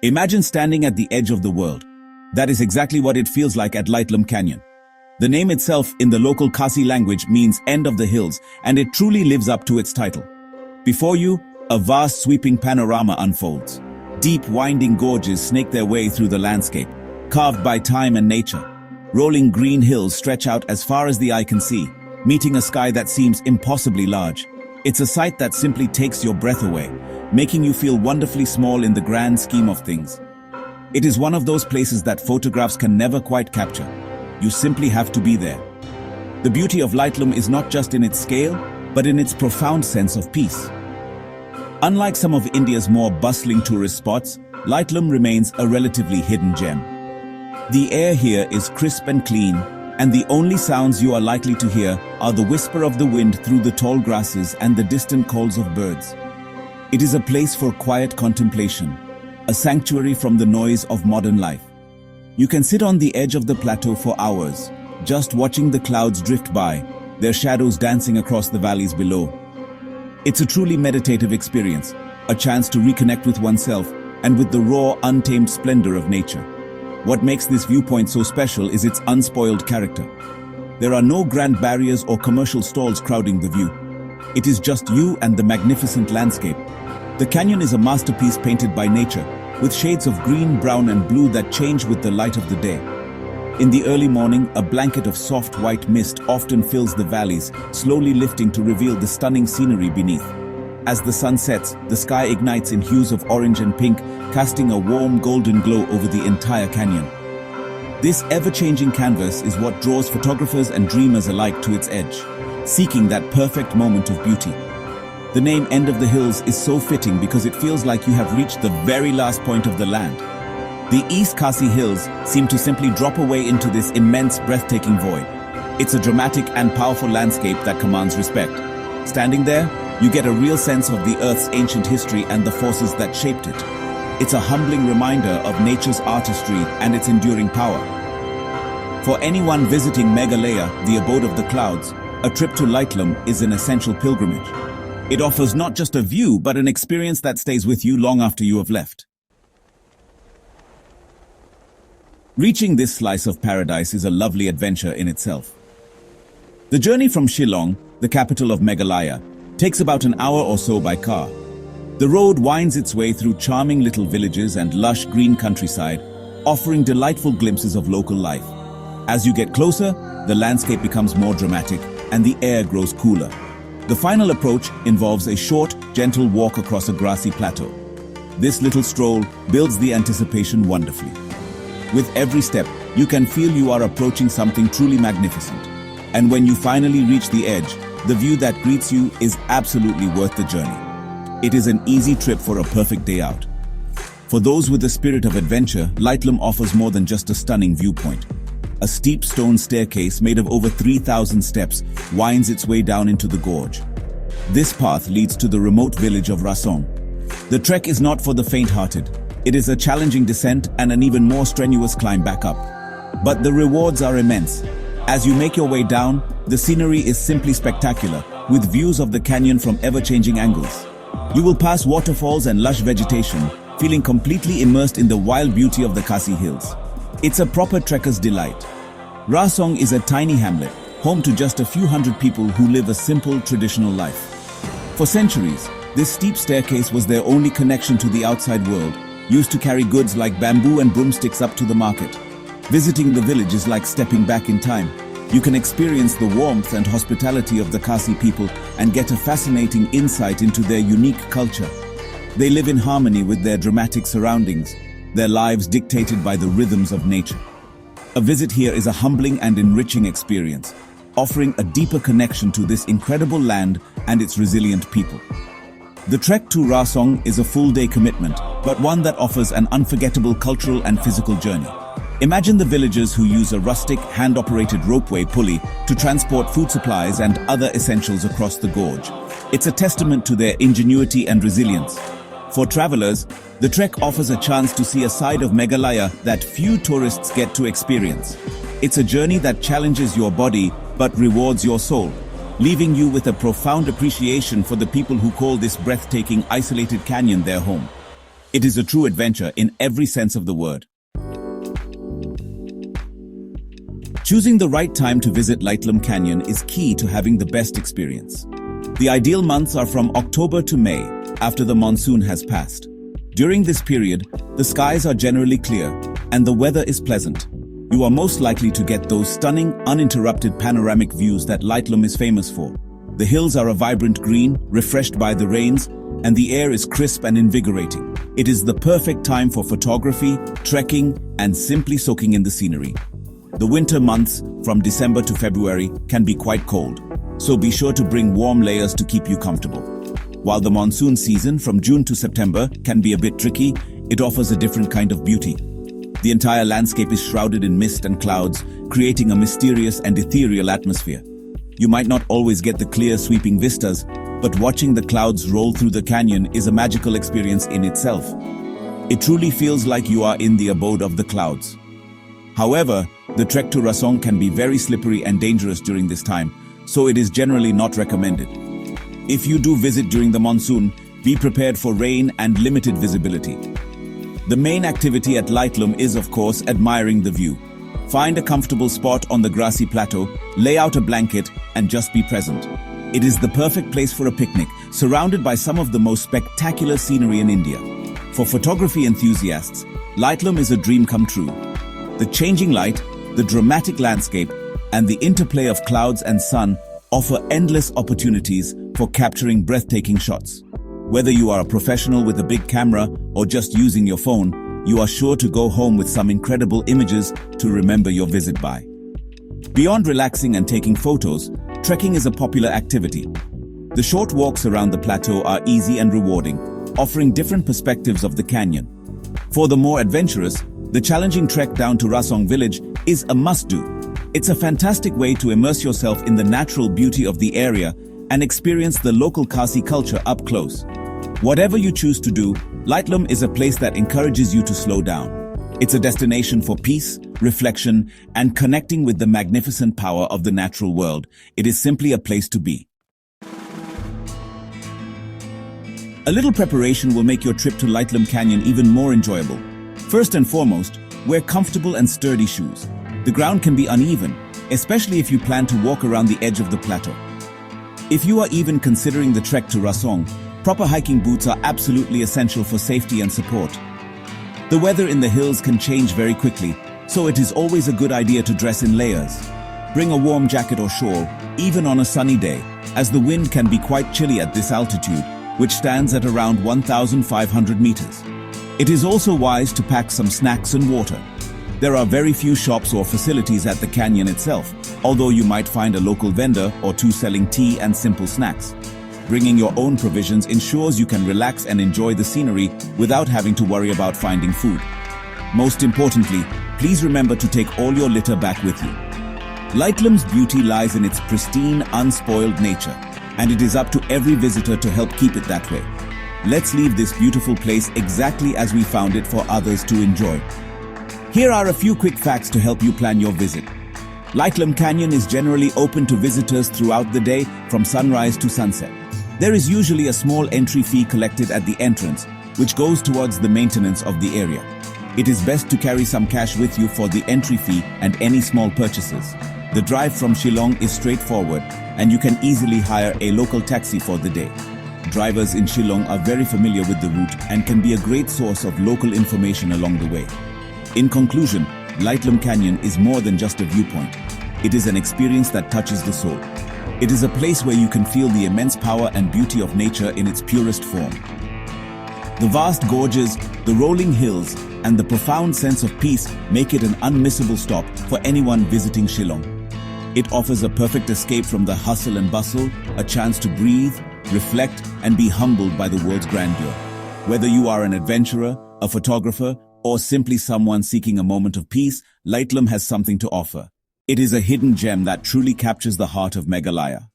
Imagine standing at the edge of the world. That is exactly what it feels like at Lightlam Canyon. The name itself in the local Khasi language means end of the hills, and it truly lives up to its title. Before you, a vast sweeping panorama unfolds. Deep winding gorges snake their way through the landscape, carved by time and nature. Rolling green hills stretch out as far as the eye can see, meeting a sky that seems impossibly large. It's a sight that simply takes your breath away, making you feel wonderfully small in the grand scheme of things. It is one of those places that photographs can never quite capture. You simply have to be there. The beauty of Lightlam is not just in its scale, but in its profound sense of peace. Unlike some of India's more bustling tourist spots, Lightlam remains a relatively hidden gem. The air here is crisp and clean, and the only sounds you are likely to hear are the whisper of the wind through the tall grasses and the distant calls of birds. It is a place for quiet contemplation, a sanctuary from the noise of modern life. You can sit on the edge of the plateau for hours, just watching the clouds drift by, their shadows dancing across the valleys below. It's a truly meditative experience, a chance to reconnect with oneself and with the raw, untamed splendor of nature. What makes this viewpoint so special is its unspoiled character. There are no grand barriers or commercial stalls crowding the view. It is just you and the magnificent landscape. The canyon is a masterpiece painted by nature, with shades of green, brown, and blue that change with the light of the day. In the early morning, a blanket of soft white mist often fills the valleys, slowly lifting to reveal the stunning scenery beneath. As the sun sets, the sky ignites in hues of orange and pink, casting a warm golden glow over the entire canyon. This ever-changing canvas is what draws photographers and dreamers alike to its edge, seeking that perfect moment of beauty. The name End of the Hills is so fitting because it feels like you have reached the very last point of the land. The East Khasi Hills seem to simply drop away into this immense, breathtaking void. It's a dramatic and powerful landscape that commands respect. Standing there, you get a real sense of the Earth's ancient history and the forces that shaped it. It's a humbling reminder of nature's artistry and its enduring power. For anyone visiting Meghalaya, the abode of the clouds, a trip to Lightlam is an essential pilgrimage. It offers not just a view, but an experience that stays with you long after you have left. Reaching this slice of paradise is a lovely adventure in itself. The journey from Shillong, the capital of Meghalaya, takes about an hour or so by car. The road winds its way through charming little villages and lush green countryside, offering delightful glimpses of local life. As you get closer, the landscape becomes more dramatic and the air grows cooler. The final approach involves a short, gentle walk across a grassy plateau. This little stroll builds the anticipation wonderfully. With every step, you can feel you are approaching something truly magnificent. And when you finally reach the edge, the view that greets you is absolutely worth the journey. It is an easy trip for a perfect day out. For those with the spirit of adventure, Lightlam offers more than just a stunning viewpoint. A steep stone staircase made of over 3,000 steps winds its way down into the gorge. This path leads to the remote village of Rasong. The trek is not for the faint-hearted. It is a challenging descent and an even more strenuous climb back up. But the rewards are immense. As you make your way down, the scenery is simply spectacular, with views of the canyon from ever-changing angles. You will pass waterfalls and lush vegetation, feeling completely immersed in the wild beauty of the Khasi Hills. It's a proper trekker's delight. Rasong is a tiny hamlet, home to just a few hundred people who live a simple, traditional life. For centuries, this steep staircase was their only connection to the outside world, used to carry goods like bamboo and broomsticks up to the market. Visiting the village is like stepping back in time. You can experience the warmth and hospitality of the Khasi people and get a fascinating insight into their unique culture. They live in harmony with their dramatic surroundings, their lives dictated by the rhythms of nature. A visit here is a humbling and enriching experience, offering a deeper connection to this incredible land and its resilient people. The trek to Rasong is a full-day commitment, but one that offers an unforgettable cultural and physical journey. Imagine the villagers who use a rustic, hand-operated ropeway pulley to transport food supplies and other essentials across the gorge. It's a testament to their ingenuity and resilience. For travelers, the trek offers a chance to see a side of Meghalaya that few tourists get to experience. It's a journey that challenges your body but rewards your soul, leaving you with a profound appreciation for the people who call this breathtaking, isolated canyon their home. It is a true adventure in every sense of the word. Choosing the right time to visit Lightlam Canyon is key to having the best experience. The ideal months are from October to May, after the monsoon has passed. During this period, the skies are generally clear and the weather is pleasant. You are most likely to get those stunning, uninterrupted panoramic views that Lightlam is famous for. The hills are a vibrant green, refreshed by the rains, and the air is crisp and invigorating. It is the perfect time for photography, trekking, and simply soaking in the scenery. The winter months, from December to February, can be quite cold, so be sure to bring warm layers to keep you comfortable. While the monsoon season, from June to September, can be a bit tricky, it offers a different kind of beauty. The entire landscape is shrouded in mist and clouds, creating a mysterious and ethereal atmosphere. You might not always get the clear, sweeping vistas, but watching the clouds roll through the canyon is a magical experience in itself. It truly feels like you are in the abode of the clouds. However, the trek to Rasong can be very slippery and dangerous during this time, so it is generally not recommended. If you do visit during the monsoon, be prepared for rain and limited visibility. The main activity at Lightlam is, of course, admiring the view. Find a comfortable spot on the grassy plateau, lay out a blanket, and just be present. It is the perfect place for a picnic, surrounded by some of the most spectacular scenery in India. For photography enthusiasts, Lightlam is a dream come true. The changing light, the dramatic landscape, and the interplay of clouds and sun offer endless opportunities for capturing breathtaking shots. Whether you are a professional with a big camera or just using your phone, you are sure to go home with some incredible images to remember your visit by. Beyond relaxing and taking photos, trekking is a popular activity. The short walks around the plateau are easy and rewarding, offering different perspectives of the canyon. For the more adventurous, the challenging trek down to Rasong village is a must-do. It's a fantastic way to immerse yourself in the natural beauty of the area and experience the local Khasi culture up close. Whatever you choose to do, Lightlam is a place that encourages you to slow down. It's a destination for peace, reflection, and connecting with the magnificent power of the natural world. It is simply a place to be. A little preparation will make your trip to Lightlam Canyon even more enjoyable. First and foremost, wear comfortable and sturdy shoes. The ground can be uneven, especially if you plan to walk around the edge of the plateau. If you are even considering the trek to Rasong, proper hiking boots are absolutely essential for safety and support. The weather in the hills can change very quickly, so it is always a good idea to dress in layers. Bring a warm jacket or shawl, even on a sunny day, as the wind can be quite chilly at this altitude, which stands at around 1,500 meters. It is also wise to pack some snacks and water. There are very few shops or facilities at the canyon itself, although you might find a local vendor or two selling tea and simple snacks. Bringing your own provisions ensures you can relax and enjoy the scenery without having to worry about finding food. Most importantly, please remember to take all your litter back with you. Lightlam's beauty lies in its pristine, unspoiled nature, and it is up to every visitor to help keep it that way. Let's leave this beautiful place exactly as we found it for others to enjoy. Here are a few quick facts to help you plan your visit. Lightlam Canyon is generally open to visitors throughout the day from sunrise to sunset. There is usually a small entry fee collected at the entrance, which goes towards the maintenance of the area. It is best to carry some cash with you for the entry fee and any small purchases. The drive from Shillong is straightforward, and you can easily hire a local taxi for the day. Drivers in Shillong are very familiar with the route and can be a great source of local information along the way. In conclusion, Lightlam Canyon is more than just a viewpoint. It is an experience that touches the soul. It is a place where you can feel the immense power and beauty of nature in its purest form. The vast gorges, the rolling hills, and the profound sense of peace make it an unmissable stop for anyone visiting Shillong. It offers a perfect escape from the hustle and bustle, a chance to breathe, reflect, and be humbled by the world's grandeur. Whether you are an adventurer, a photographer, or simply someone seeking a moment of peace, Lightlam has something to offer. It is a hidden gem that truly captures the heart of Meghalaya.